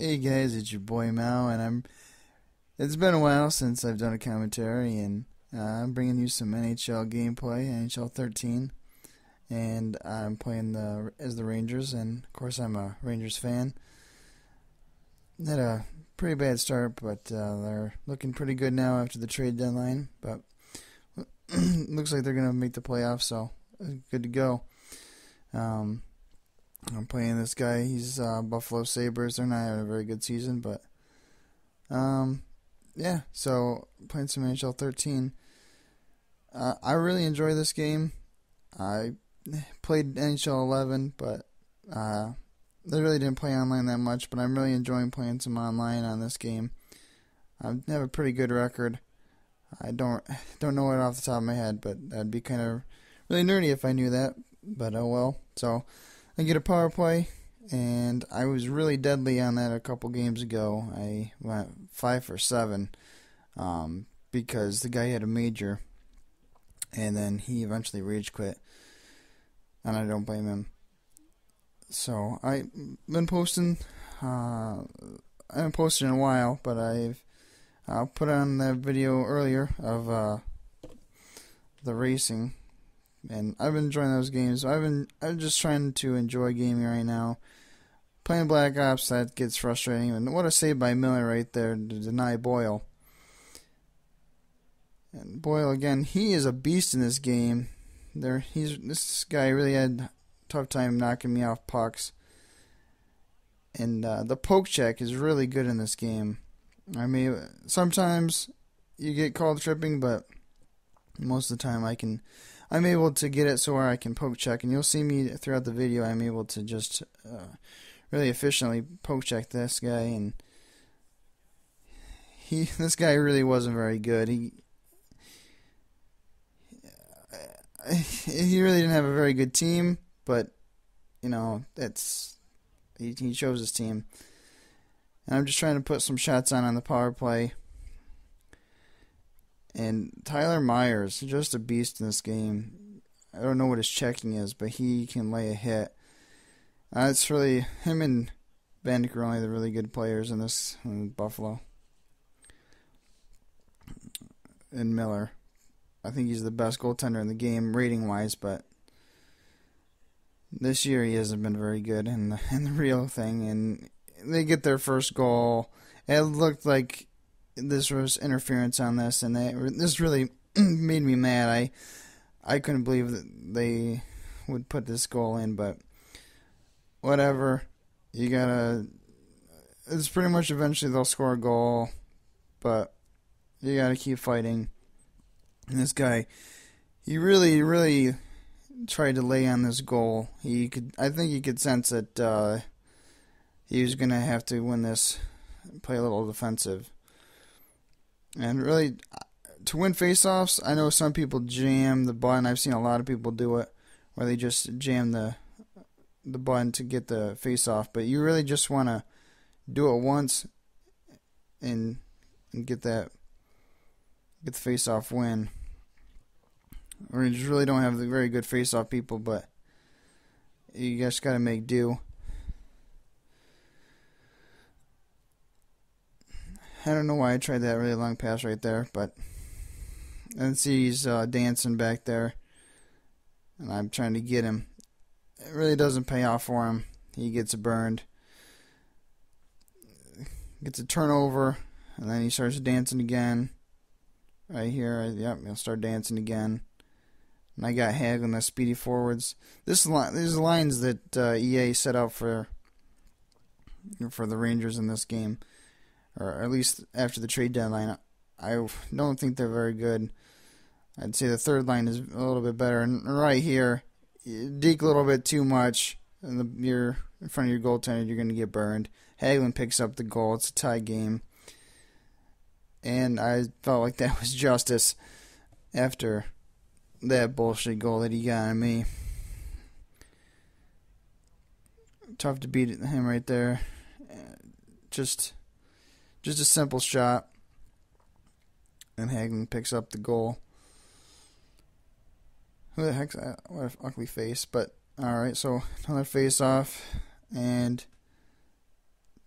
Hey guys, it's your boy Mao, and It's been a while since I've done a commentary, and I'm bringing you some NHL gameplay, NHL 13, and I'm playing as the Rangers, and of course I'm a Rangers fan. Had a pretty bad start, but they're looking pretty good now after the trade deadline. But looks like they're gonna make the playoffs, so good to go. Um, I'm playing this guy. He's Buffalo Sabres. They're not having a very good season, but yeah. So playing some NHL 13. I really enjoy this game. I played NHL 11, but they really didn't play online that much. But I'm really enjoying playing some online on this game. I have a pretty good record. I don't know it off the top of my head, but that'd be kind of really nerdy if I knew that. But oh well. So I get a power play, and I was really deadly on that a couple games ago. I went 5 for 7 because the guy had a major, and then he eventually rage quit, and I don't blame him. So I've been posting. I haven't posted in a while, but I'll put on that video earlier of the racing. And I've been enjoying those games. I'm just trying to enjoy gaming right now. Playing Black Ops, that gets frustrating. And what a save by Miller right there to deny Boyle. And Boyle again, he is a beast in this game. This guy really had a tough time knocking me off pucks. And the poke check is really good in this game. I mean, sometimes you get called tripping, but most of the time I'm able to get it so where I can poke check, and you'll see me throughout the video. I'm able to just really efficiently poke check this guy, and this guy really wasn't very good. He really didn't have a very good team, but you know he chose his team. And I'm just trying to put some shots on the power play. And Tyler Myers, just a beast in this game. I don't know what his checking is, but he can lay a hit. It's really him and Bendick are only the really good players in Buffalo. And Miller, I think he's the best goaltender in the game rating wise, but this year he hasn't been very good in the real thing. And they get their first goal. It looked like this was interference on this, and this really made me mad. I couldn't believe that they would put this goal in, but whatever. It's pretty much eventually they'll score a goal, but you gotta keep fighting. And this guy, he really, really tried to lay on this goal. I think he could sense that he was gonna have to win this, play a little defensive. And really, to win faceoffs, I know some people jam the button. I've seen a lot of people do it, where they just jam the button to get the faceoff. But you really just want to do it once and get the faceoff win. Or you just really don't have the very good faceoff people, but you just got to make do. I don't know why I tried that really long pass right there, but I can see he's dancing back there, and I'm trying to get him. It really doesn't pay off for him. He gets burned, gets a turnover, and then he starts dancing again. Right here, yep, he'll start dancing again. And I got Hagelin, the speedy forwards. These lines that EA set out for the Rangers in this game, or at least after the trade deadline, I don't think they're very good. I'd say the third line is a little bit better. And right here, you deke a little bit too much, and you're in front of your goaltender, you're going to get burned. Hagelin picks up the goal. It's a tie game. And I felt like that was justice after that bullshit goal that he got on me. Tough to beat him right there. Just a simple shot, and Hagelin picks up the goal. Who the heck's that? What an ugly face. But alright, so another face off, and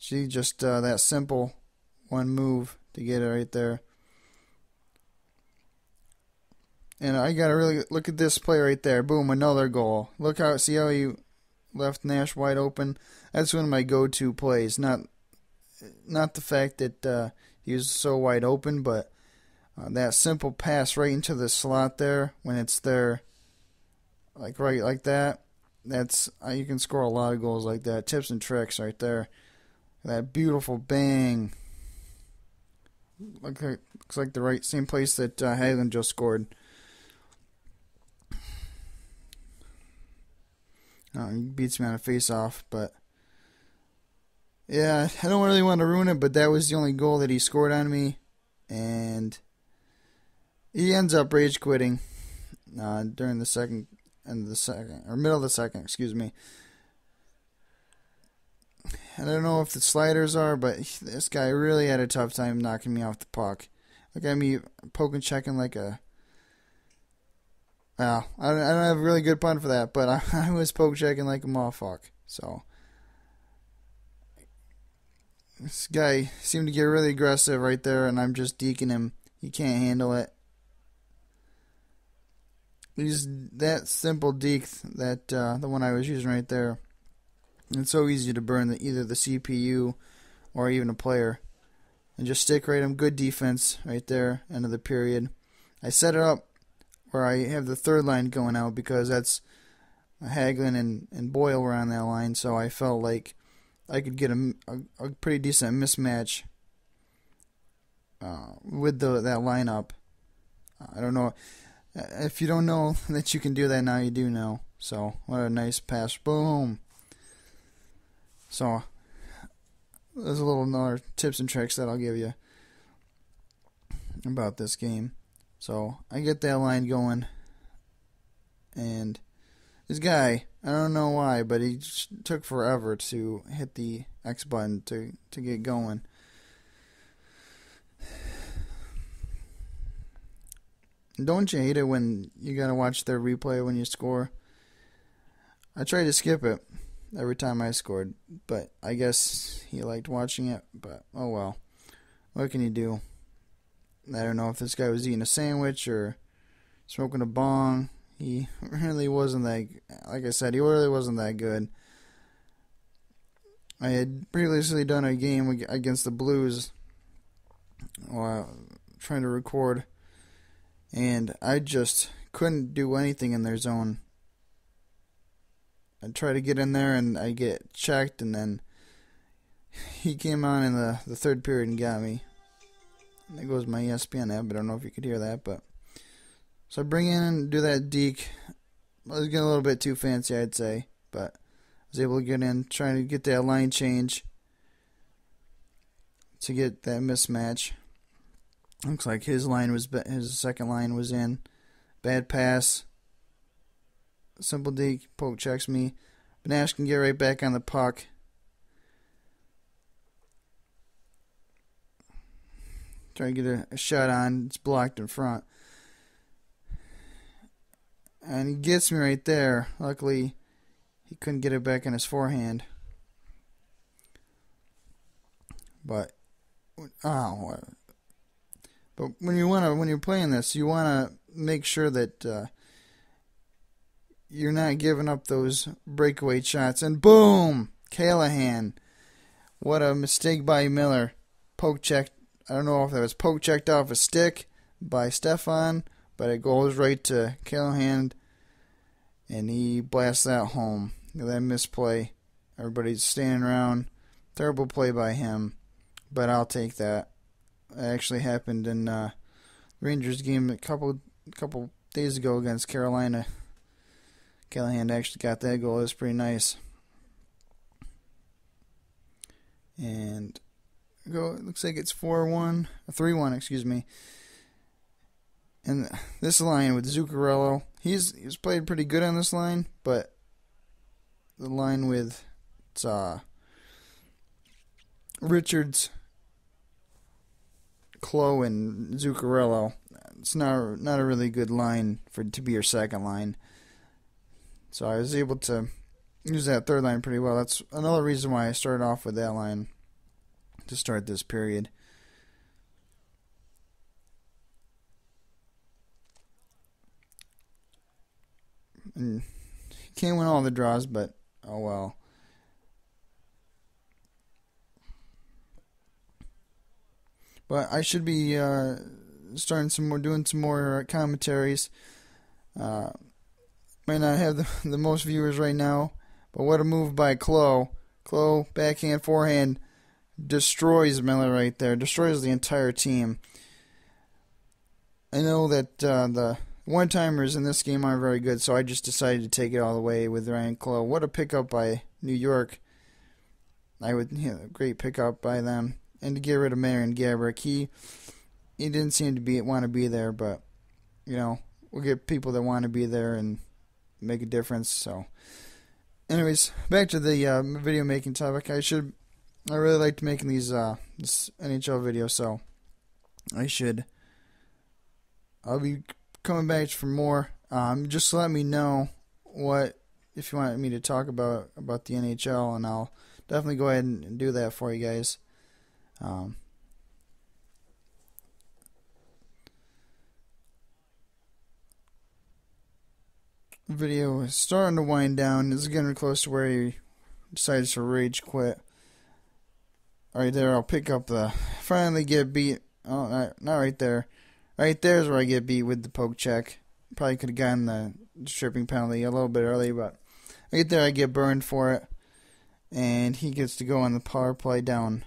See, just that simple one move to get it right there. And I got to really look at this play right there. Boom, another goal. See how he left Nash wide open? That's one of my go-to plays. Not the fact that he was so wide open, but that simple pass right into the slot there when it's there, like right like that. That's you can score a lot of goals like that. Tips and tricks right there. That beautiful bang. Looks like the same place that Hagelin just scored. He beats me on a face-off, but yeah, I don't really want to ruin it, but that was the only goal that he scored on me, and he ends up rage quitting during the middle of the second, excuse me. I don't know if the sliders are, but this guy really had a tough time knocking me off the puck. Look at me poking, checking like a... Well, I don't have a really good pun for that, but I was poke checking like a motherfucker. So this guy seemed to get really aggressive right there, and I'm just deking him. He can't handle it. He's that simple deke, that the one I was using right there. It's so easy to burn either the CPU or even a player, and just stick right him. Good defense right there. End of the period. I set it up where I have the third line going out because that's Hagelin and Boyle were on that line, so I felt like I could get a pretty decent mismatch with that lineup. I don't know. If you don't know that you can do that now, you do know. So, what a nice pass. Boom. So, there's a little another tips and tricks that I'll give you about this game. So, I get that line going, and this guy, I don't know why, but he took forever to hit the X button to get going. Don't you hate it when you gotta watch their replay when you score? I tried to skip it every time I scored, but I guess he liked watching it, but oh well. What can you do? I don't know if this guy was eating a sandwich or smoking a bong. He really wasn't that, like I said, he really wasn't that good. I had previously done a game against the Blues while trying to record, and I just couldn't do anything in their zone. I try to get in there and I get checked, and then he came on in the third period and got me. And there goes my ESPN app. I don't know if you could hear that, but so I bring in and do that deke. I was getting a little bit too fancy, I'd say, but I was able to get in, trying to get that line change to get that mismatch. Looks like his second line was in. Bad pass. Simple deke, poke checks me. But Nash can get right back on the puck. Try to get a shot on. It's blocked in front. And he gets me right there. Luckily, he couldn't get it back in his forehand. But when you're playing this, you wanna make sure that you're not giving up those breakaway shots. And boom, Callahan. What a mistake by Miller. Poke checked. I don't know if that was poke checked off a stick by Stefan, but it goes right to Callahan, and he blasts that home. That misplay. Everybody's standing around. Terrible play by him, but I'll take that. It actually happened in Rangers game a couple days ago against Carolina. Callahan actually got that goal. It was pretty nice. And it looks like it's 3-1, excuse me. And this line with Zuccarello, he's played pretty good on this line, but the line with Richards, Klo, and Zuccarello, it's not a really good line to be your second line. So I was able to use that third line pretty well. That's another reason why I started off with that line. to start this period. And can't win all the draws, but oh well. But I should be doing some more commentaries. Might not have the most viewers right now, but what a move by Clough. Clough, backhand, forehand, destroys Miller right there. Destroys the entire team. I know that the one-timers in this game aren't very good, so I just decided to take it all the way with Ryan Clough. What a pickup by New York. Great pickup by them. And to get rid of Marian Gaborik, he didn't seem to want to be there, but we'll get people that want to be there and make a difference. So, anyways, back to the video making topic. I really liked making these this NHL video, so I'll be coming back for more. Just let me know if you want me to talk about the NHL, and I'll definitely go ahead and do that for you guys. Video is starting to wind down. This is getting close to where he decides to rage quit. Right there, I'll pick up finally get beat. Oh, not right there. Right there's where I get beat with the poke check. Probably could have gotten the stripping penalty a little bit early, but right there I get burned for it. And he gets to go on the power play down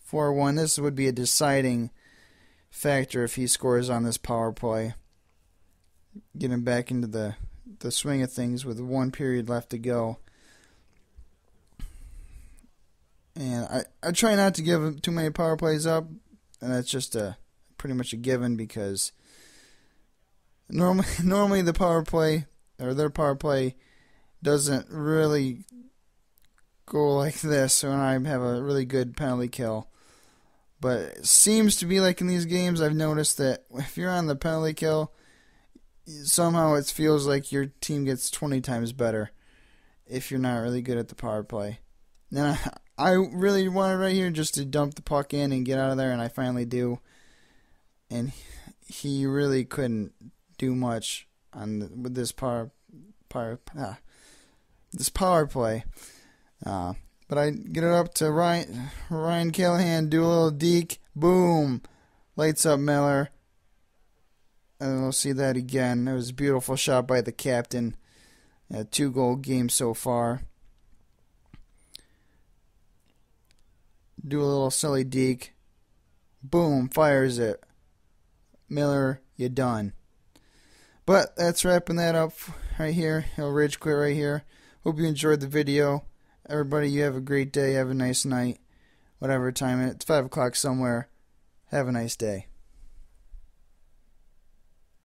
4-1. This would be a deciding factor if he scores on this power play. Getting back into the swing of things with 1 period left to go. And I try not to give him too many power plays up, and that's just pretty much a given because normally the power play or their power play doesn't really go like this when I have a really good penalty kill. But it seems to be like in these games, I've noticed that if you're on the penalty kill, somehow it feels like your team gets 20 times better if you're not really good at the power play. And I really wanted right here just to dump the puck in and get out of there, and I finally do. And he really couldn't do much with this power play. But I get it up to Ryan Callahan, do a little deke, boom, lights up Miller. And we'll see that again. It was a beautiful shot by the captain. A 2-goal game so far. Do a little silly deke. Boom, fires it. Miller, you done. But that's wrapping that up right here. He'll rage quit right here. Hope you enjoyed the video. Everybody, you have a great day. Have a nice night. Whatever time it's 5 o'clock somewhere. Have a nice day.